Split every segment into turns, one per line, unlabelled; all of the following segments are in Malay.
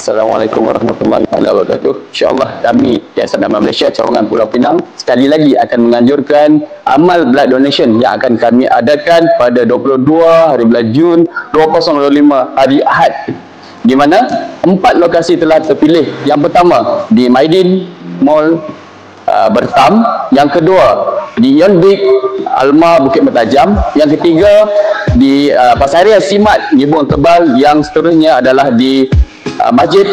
Assalamualaikum warahmatullahi wabarakatuh. InsyaAllah kami Yayasan Amal Malaysia Cawangan Pulau Pinang sekali lagi akan menganjurkan amal blood donation yang akan kami adakan pada 22 hari bulan Jun 2025 hari Ahad, di mana 4 lokasi telah terpilih. Yang pertama di Maidin Mall Bertam, yang kedua di Yonbik Alma Bukit Mertajam, yang ketiga di Pasarian Simat Gibong Tebal, yang seterusnya adalah di Masjid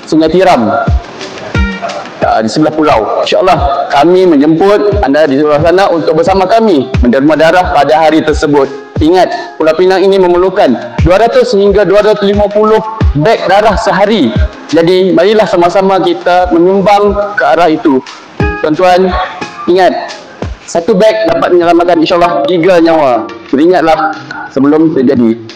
Sungai Tiram di sebelah pulau. InsyaAllah kami menjemput anda di sebelah sana untuk bersama kami menderma darah pada hari tersebut. Ingat, Pulau Pinang ini memerlukan 200 hingga 250 beg darah sehari. Jadi marilah sama-sama kita menyumbang ke arah itu. Tuan-tuan, ingat, 1 beg dapat menyelamatkan insyaAllah 3 nyawa. Beringatlah sebelum terjadi.